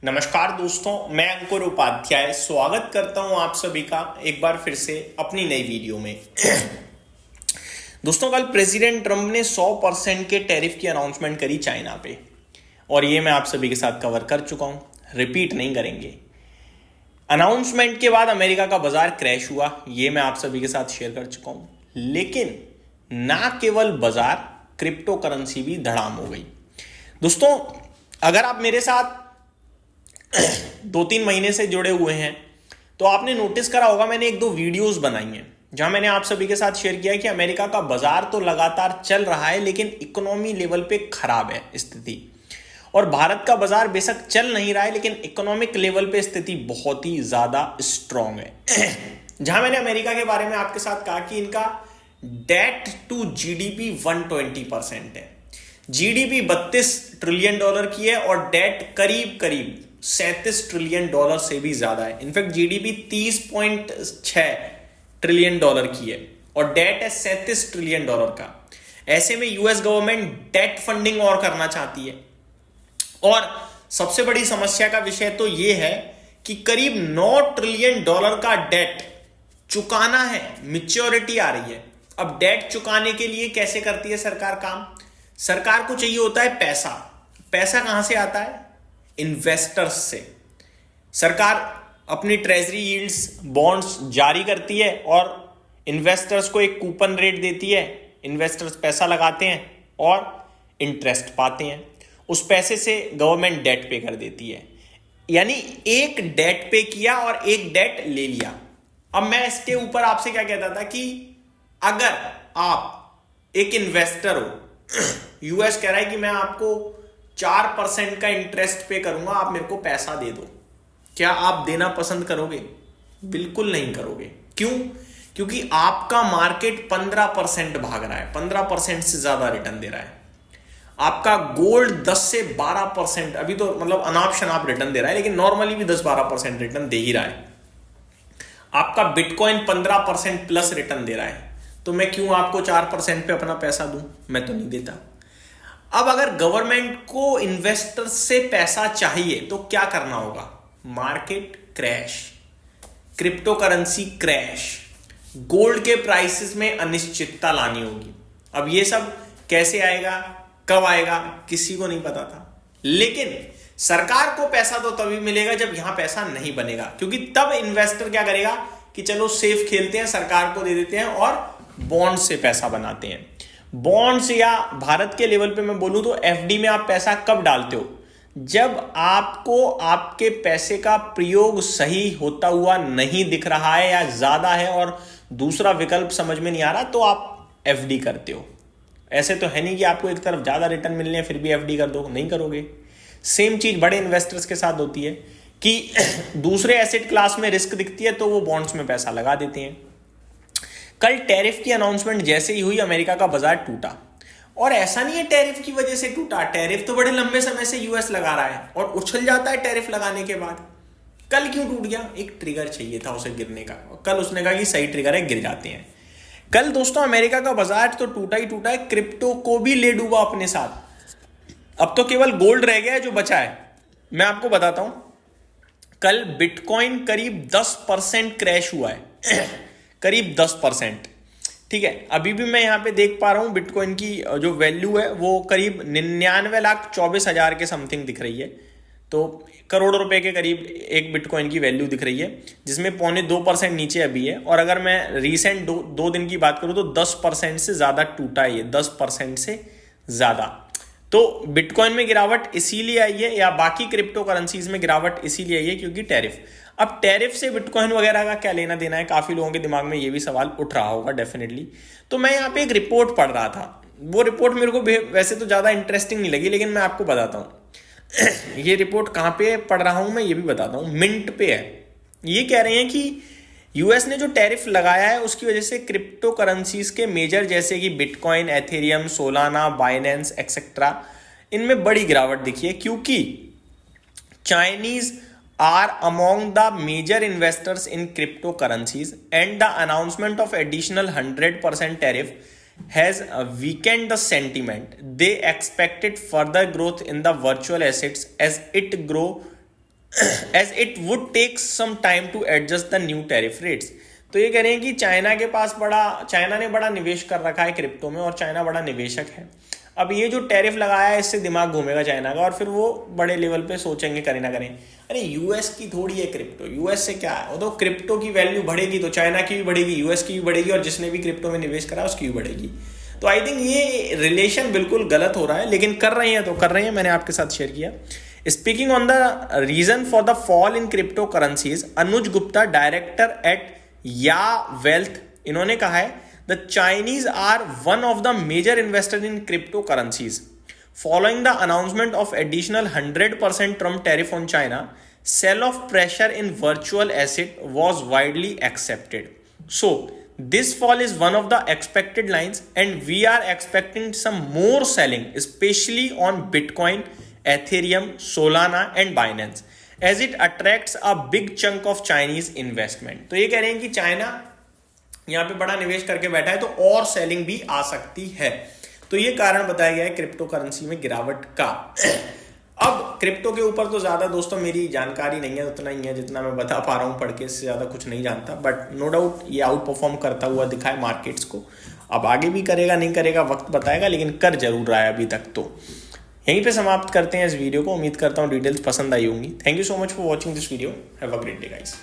नमस्कार दोस्तों, मैं अंकुर उपाध्याय स्वागत करता हूं आप सभी का एक बार फिर से अपनी नई वीडियो में। दोस्तों, कल प्रेसिडेंट ट्रंप ने 100% के टैरिफ की अनाउंसमेंट करी चाइना पे, और ये मैं आप सभी के साथ कवर कर चुका हूं, रिपीट नहीं करेंगे। अनाउंसमेंट के बाद अमेरिका का बाजार क्रैश हुआ, ये मैं आप सभी के साथ शेयर कर चुका हूं। लेकिन ना केवल बाजार, क्रिप्टो करेंसी भी धड़ाम हो गई। दोस्तों, अगर आप मेरे साथ 2-3 महीने से जुड़े हुए हैं तो आपने नोटिस करा होगा, मैंने 1-2 वीडियोस बनाई हैं जहां मैंने आप सभी के साथ शेयर किया है कि अमेरिका का बाजार तो लगातार चल रहा है लेकिन इकोनॉमी लेवल पे खराब है स्थिति, और भारत का बाजार बेशक चल नहीं रहा है लेकिन इकोनॉमिक लेवल पे स्थिति बहुत ही ज्यादा स्ट्रांग है। जहां मैंने अमेरिका के बारे में आपके साथ कहा कि इनका डेट टू जीडीपी 120% है, जीडीपी $32 ट्रिलियन की है और डेट करीब करीब $37 ट्रिलियन से भी ज्यादा है। इनफैक्ट जीडीपी 30.6 ट्रिलियन की है और डेट है $37 ट्रिलियन का। ऐसे में यूएस गवर्नमेंट डेट फंडिंग और करना चाहती है, और सबसे बड़ी समस्या का विषय तो यह है कि करीब $9 ट्रिलियन का डेट चुकाना है, मैच्योरिटी आ रही है। अब डेट चुकाने के लिए कैसे करती है सरकार काम? सरकार को चाहिए होता है पैसा। पैसा कहां से आता है? इन्वेस्टर्स से। सरकार अपनी ट्रेजरी यील्ड्स, बॉन्ड्स जारी करती है और इन्वेस्टर्स को एक कूपन रेट देती है। इन्वेस्टर्स पैसा लगाते हैं और इंटरेस्ट पाते हैं। उस पैसे से गवर्नमेंट डेट पे कर देती है, यानी एक डेट पे किया और एक डेट ले लिया। अब मैं इसके ऊपर आपसे क्या कहता था कि अगर आप एक इन्वेस्टर हो, यूएस कह रहा है कि मैं आपको 4% का इंटरेस्ट पे करूंगा, आप मेरे को पैसा दे दो, क्या आप देना पसंद करोगे? बिल्कुल नहीं करोगे। क्यों? क्योंकि आपका मार्केट 15% भाग रहा है, 15% से ज्यादा रिटर्न दे रहा है। आपका गोल्ड 10 से 12%, अभी तो मतलब अनाप शनाप रिटर्न दे रहा है लेकिन नॉर्मली भी 10-12% रिटर्न दे ही रहा है। आपका बिटकॉइन 15% प्लस रिटर्न दे रहा है, तो मैं क्यों आपको 4% पे अपना पैसा दूं? मैं तो नहीं देता। अब अगर गवर्नमेंट को इन्वेस्टर से पैसा चाहिए तो क्या करना होगा? Market crash, crypto currency crash, gold के प्राइसेस में अनिश्चितता लानी होगी। अब ये सब कैसे आएगा, कब आएगा, किसी को नहीं पता था। लेकिन सरकार को पैसा तो तभी मिलेगा जब यहां पैसा नहीं बनेगा, क्योंकि तब इन्वेस्टर क्या करेगा कि चलो सेफ खेलते हैं, सरकार को दे देते हैं और बॉन्ड से पैसा बनाते हैं। बॉन्ड्स या भारत के लेवल पे मैं बोलूं तो एफडी में आप पैसा कब डालते हो? जब आपको आपके पैसे का प्रयोग सही होता हुआ नहीं दिख रहा है या ज्यादा है और दूसरा विकल्प समझ में नहीं आ रहा, तो आप एफडी करते हो। ऐसे तो है नहीं कि आपको एक तरफ ज्यादा रिटर्न मिलने फिर भी एफडी कर दो, नहीं करोगे। सेम चीज बड़े इन्वेस्टर्स के साथ होती है कि दूसरे एसेट क्लास में रिस्क दिखती है तो वो बॉन्ड्स में पैसा लगा देते हैं। कल टैरिफ की अनाउंसमेंट जैसे ही हुई, अमेरिका का बाजार टूटा। और ऐसा नहीं है टैरिफ की वजह से टूटा, टैरिफ तो बड़े लंबे समय से यूएस लगा रहा है और उछल जाता है टैरिफ लगाने के बाद। कल क्यों टूट गया? एक ट्रिगर चाहिए था उसे गिरने का, और कल उसने कहा कि सही ट्रिगर है, गिर जाते हैं। कल दोस्तों अमेरिका का बाजार तो टूटा ही टूटा है, क्रिप्टो को भी ले डूबा अपने साथ। अब तो केवल गोल्ड रह गया है जो बचा है। मैं आपको बताता हूं, कल बिटकॉइन करीब 10% क्रैश हुआ है। करीब 10%। ठीक है, अभी भी मैं यहां पे देख पा रहा हूं बिटकॉइन की जो वैल्यू है वो करीब 99,24,000 के समथिंग दिख रही है। तो करोड़ रुपए के करीब एक बिटकॉइन की वैल्यू दिख रही है, जिसमें 0.25% नीचे अभी है। और अगर मैं रिसेंट दो दिन की बात करूं तो 10% से ज्यादा टूटा है ये, 10% से ज्यादा। तो बिटकॉइन में गिरावट इसीलिए आई है, या बाकी क्रिप्टो करेंसीज में गिरावट इसीलिए आई है क्योंकि टैरिफ। अब टैरिफ से बिटकॉइन वगैरह का क्या लेना देना है? काफी लोगों के दिमाग में ये भी सवाल उठ रहा होगा डेफिनेटली। तो मैं यहाँ पे एक रिपोर्ट पढ़ रहा था, वो रिपोर्ट मेरे को वैसे तो ज्यादा इंटरेस्टिंग नहीं लगी, लेकिन मैं आपको बताता हूँ। ये रिपोर्ट कहाँ पे पढ़ रहा हूँ मैं, ये भी बताता हूँ। मिंट पे है। ये कह रहे हैं कि यूएस ने जो टैरिफ लगाया है उसकी वजह से क्रिप्टो करेंसीज के मेजर जैसे कि bitcoin, Ethereum, Solana, Binance etcetera, इनमें बड़ी गिरावट दिखी है, क्योंकि Chinese are among the major investors in cryptocurrencies, and the announcement of additional 100% tariff has weakened the sentiment. They expected further growth in the virtual assets as it grow as it would take some time to adjust the new tariff rates. तो ये कह रहे हैं कि China ने बड़ा निवेश कर रखा है क्रिप्टो में, और चाइना बड़ा निवेशक है। अब ये जो टैरिफ लगाया है इससे दिमाग घूमेगा चाइना का, और फिर वो बड़े लेवल पे सोचेंगे करें ना करें। अरे यूएस की थोड़ी है क्रिप्टो, यूएस से क्या है, वो तो क्रिप्टो की वैल्यू बढ़ेगी तो चाइना की भी बढ़ेगी, यूएस की भी बढ़ेगी, और जिसने भी क्रिप्टो में निवेश करा उसकी भी बढ़ेगी। तो आई थिंक ये रिलेशन बिल्कुल गलत हो रहा है, लेकिन कर रहे हैं तो कर रहे हैं, मैंने आपके साथ शेयर किया। Speaking on the reason for the fall in crypto currencies, Anuj Gupta director at Ya Wealth, इन्होंने कहा है the Chinese are one of the major investor in crypto currencies following the announcement of additional 100% Trump tariff on China. Sell off pressure in virtual asset was widely accepted. So this fall is one of the expected lines, and we are expecting some more selling, especially on Bitcoin, Ethereum, Solana and Binance, as it attracts a big chunk of Chinese investment. तो ये कह रहे हैं कि China यहाँ पे बड़ा निवेश करके बैठा है, तो और सेलिंग भी आ सकती है। तो ये कारण बताया गया है क्रिप्टो करेंसी में गिरावट का। अब क्रिप्टो के ऊपर तो ज्यादा दोस्तों मेरी जानकारी नहीं है, उतना ही है जितना मैं बता पा रहा हूँ पढ़ के, इससे ज्यादा कुछ नहीं जानता। बट नो डाउट ये आउट परफॉर्म करता हुआ दिखा है मार्केट्स को। अब आगे भी करेगा नहीं करेगा वक्त बताएगा, लेकिन कर जरूर रहा है अभी तक। तो यहीं पे समाप्त करते हैं इस वीडियो को। उम्मीद करता हूँ डिटेल्स पसंद आई होंगी। Thank you so much for watching this video. Have a great day guys.